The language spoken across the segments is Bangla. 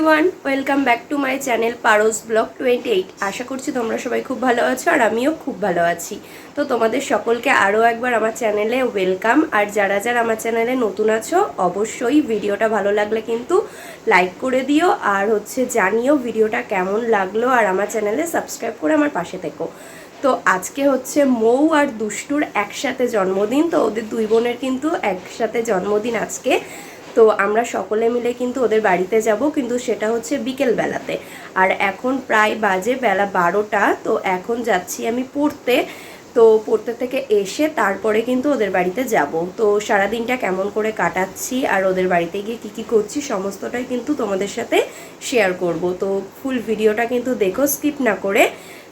Everyone, welcome back to my channel Paro's vlog 28। আশা করছি তোমরা সবাই খুব ভালো আছো আর আমিও খুব ভালো আছি। তো তোমাদের সকলকে আরও একবার আমার চ্যানেলে ওয়েলকাম। আর যারা যারা আমার চ্যানেলে নতুন আছো অবশ্যই ভিডিওটা ভালো লাগলে কিন্তু লাইক করে দিও, আর জানিও ভিডিওটা কেমন লাগলো, আর আমার চ্যানেলে সাবস্ক্রাইব করে আমার পাশে থেকো। তো আজকে মৌ আর দুষ্টুর একসাথে জন্মদিন। তো ওদের দুই বোনের কিন্তু একসাথে জন্মদিন আজকে। তো আমরা সকলে মিলে কিন্তু ওদের বাড়িতে যাব, কিন্তু সেটা বিকেলবেলাতে। আর এখন প্রায় বাজে বেলা 12টা। তো এখন যাচ্ছি আমি পড়তে। তো পড়তে থেকে এসে তারপরে কিন্তু ওদের বাড়িতে যাব। তো সারাদিনটা কেমন করে কাটাচ্ছি আর ওদের বাড়িতে গিয়ে কী কী করছি সমস্তটাই কিন্তু তোমাদের সাথে শেয়ার করব। তো ফুল ভিডিওটা কিন্তু দেখো, স্কিপ না করে।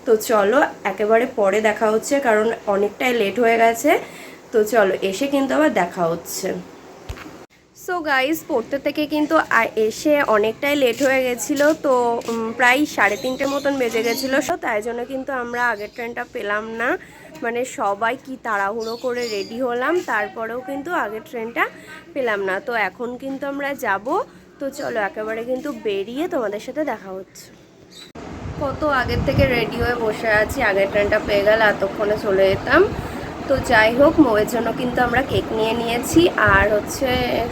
তো চলো একেবারে পরে দেখা হচ্ছে, কারণ অনেকটাই লেট হয়ে গেছে। তো চলো এসে কিন্তু আবার দেখা হচ্ছে। সো গাইস, পড়তে থেকে কিন্তু এসে অনেকটাই লেট হয়ে গেছিলো। তো প্রায় 3:30 মতন বেজে গেছিলো। তাই জন্য কিন্তু আমরা আগের ট্রেনটা পেলাম না। মানে সবাই কি তাড়াহুড়ো করে রেডি হলাম, তারপরেও কিন্তু আগের ট্রেনটা পেলাম না। তো এখন কিন্তু আমরা যাব। তো চলো একেবারে কিন্তু বেরিয়ে তোমাদের সাথে দেখা হচ্ছে। কত আগের থেকে রেডি হয়ে বসে আছি, আগের ট্রেনটা পেয়ে গেলে এতক্ষণে চলে যেতাম। তো যাই হোক, মৌয়ের জন্য কিন্তু আমরা কেক নিয়ে নিয়েছি। আর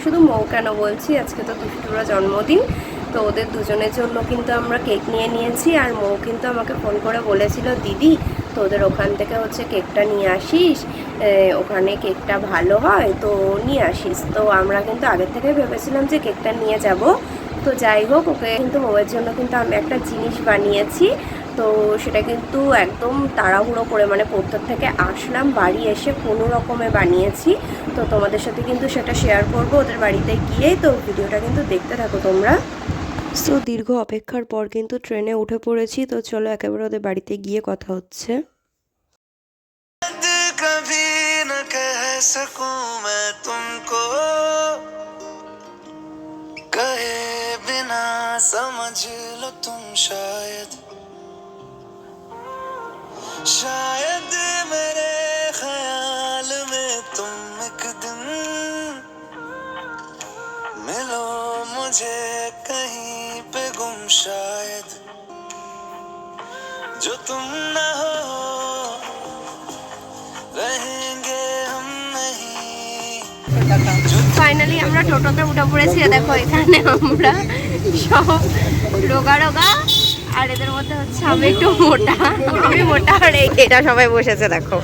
শুধু মৌ কেন বলছি, আজকে তো দুষ্টুরা জন্মদিন। তো ওদের দুজনের জন্য কিন্তু আমরা কেক নিয়ে নিয়েছি। আর মৌ কিন্তু আমাকে ফোন করে বলেছিল, দিদি তো ওদের ওখান থেকে কেকটা নিয়ে আসিস, ওখানে কেকটা ভালো হয়, তো নিয়ে আসিস। তো আমরা কিন্তু আগের থেকে ভেবেছিলাম যে কেকটা নিয়ে যাব। তো যাই হোক, ওকে কিন্তু মৌয়ের জন্য কিন্তু আমি একটা জিনিস বানিয়েছি। তো সেটা কিন্তু একদম তাড়াহুড়ো করে, মানে পড়তে থেকে আসলাম, বাড়ি এসে কোনো রকমে বানিয়েছি। তো তোমাদের সাথে কিন্তু সেটা শেয়ার করব ওদের বাড়িতে গিয়ে। তো ভিডিওটা কিন্তু দেখতে থাকো তোমরা। সো দীর্ঘ অপেক্ষার পর কিন্তু ট্রেনে উঠে পড়েছি। তো চলো একেবারে ওদের বাড়িতে গিয়ে কথা হচ্ছে। समझ लो तुम शायद मेरे ख्याल में तुम एक दिन मिलो मुझे कहीं पे गुम, शायद जो तुम ना हो रहेंगे हम नहीं। ফাইনালি আমরা টোটোতে উঠে পড়েছি। দেখো এখানে আমরা সব রোগা রোগা, আর এদের মধ্যে আমি একটু মোটা, আমি মোটা, আর এটা সবাই বসেছে দেখো,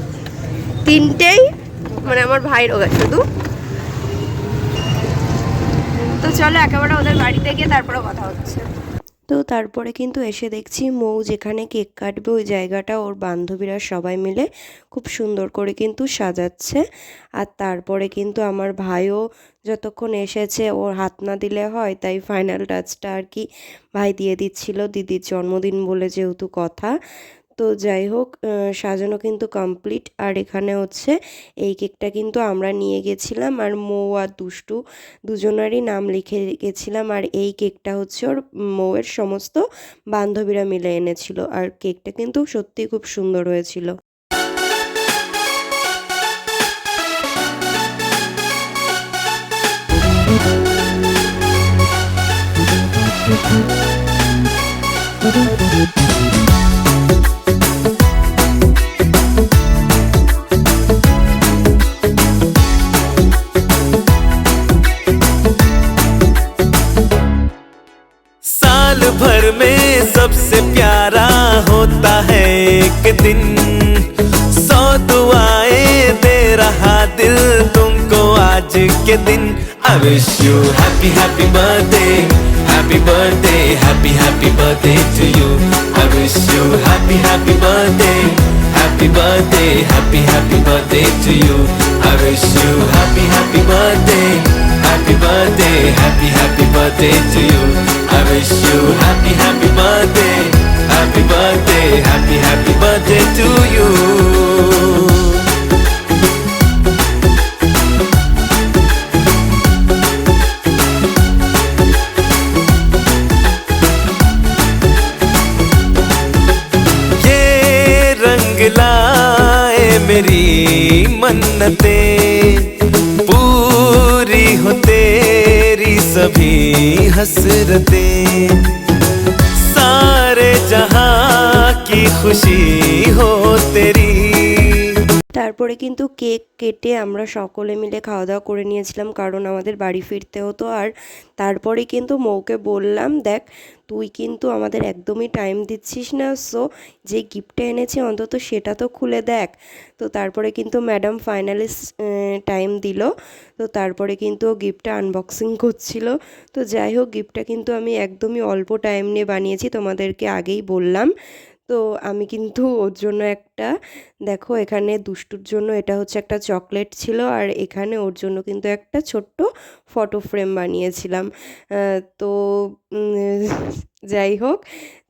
তিনটেই, মানে আমার ভাই রোগা শুধু। তো চলো একেবারে ওদের বাড়িতে গিয়ে তারপরে কথা হচ্ছে। তো তারপরে কিন্তু এসে দেখছি মৌ যেখানে কেক কাটবে ওই জায়গাটা ওর বান্ধবীরা সবাই মিলে খুব সুন্দর করে কিন্তু সাজাচ্ছে। আর তারপরে কিন্তু আমার ভাইও যতক্ষণ এসেছে, ওর হাত না দিলে হয়, তাই ফাইনাল টাচটা আর কি ভাই দিয়ে দিচ্ছিল, দিদির জন্মদিন বলে যেহেতু কথা। তো যাই হোক, সাজানো কিন্তু কমপ্লিট। আর এখানে এই কেকটা কিন্তু আমরা নিয়ে গেছিলাম, আর মৌ আর দুষ্টু দুজনেরই নাম লিখে গেছিলাম। আর এই কেকটা ওর মৌয়ের সমস্ত বান্ধবীরা মিলে এনেছিল। আর কেকটা কিন্তু সত্যিই খুব সুন্দর হয়েছিল। साल भर में सबसे प्यारा होता है एक दिन, 100 दुआएं दे रहा दिल तुमको आज के दिन। I wish you happy happy birthday, happy birthday, happy happy birthday to you. I wish you happy happy birthday, happy birthday, happy happy birthday to you. I wish you happy happy birthday, happy birthday, happy happy birthday to you. I wish you happy happy birthday, happy birthday, happy happy birthday to you. ये रंग लाए मेरी मन्नतें, पूरी हो तेरी सभी हसरतें सारे जहां की खुशी हो तेरी। তারপরে কিন্তু কেক কেটে আমরা সকলে মিলে খাওয়া দাওয়া করে নিয়েছিলাম, কারণ আমাদের বাড়ি ফিরতে হতো। আর তারপরে কিন্তু মৌকে বললাম, দেখ তুই কিন্তু আমাদের একদমই টাইম দিচ্ছিস না, সো যে গিফটটা এনেছি অন্তত সেটা তো খুলে দেখ। তো তারপরে কিন্তু ম্যাডাম ফাইনালি টাইম দিল। তো তারপরে কিন্তু গিফটটা আনবক্সিং করছিল। তো যাই হোক, গিফটটা কিন্তু আমি একদমই অল্প টাইম নিয়ে বানিয়েছি, তোমাদেরকে আগেই বললাম। তো আমি কিন্তু ওর জন্য একটা, দেখো এখানে দুষ্টুর জন্য এটা হচ্ছে একটা চকলেট ছিল, আর এখানে ওর জন্য কিন্তু একটা ছোট্ট ফটো ফ্রেম বানিয়েছিলাম। তো যাই হোক,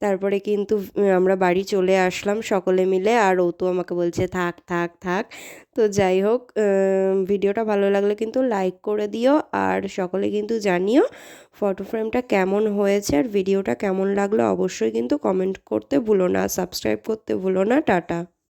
তারপরে কিন্তু আমরা বাড়ি চলে আসলাম সকলে মিলে, আর ও তো আমাকে বলছে থাক থাক থাক। তো যাই হোক, ভিডিওটা ভালো লাগলে কিন্তু লাইক করে দিও, আর সকলে কিন্তু জানিও ফটো ফ্রেমটা কেমন হয়েছে, আর ভিডিওটা কেমন লাগলো অবশ্যই কিন্তু কমেন্ট করতে ভুলো না, সাবস্ক্রাইব করতে ভুলো না। টাটা।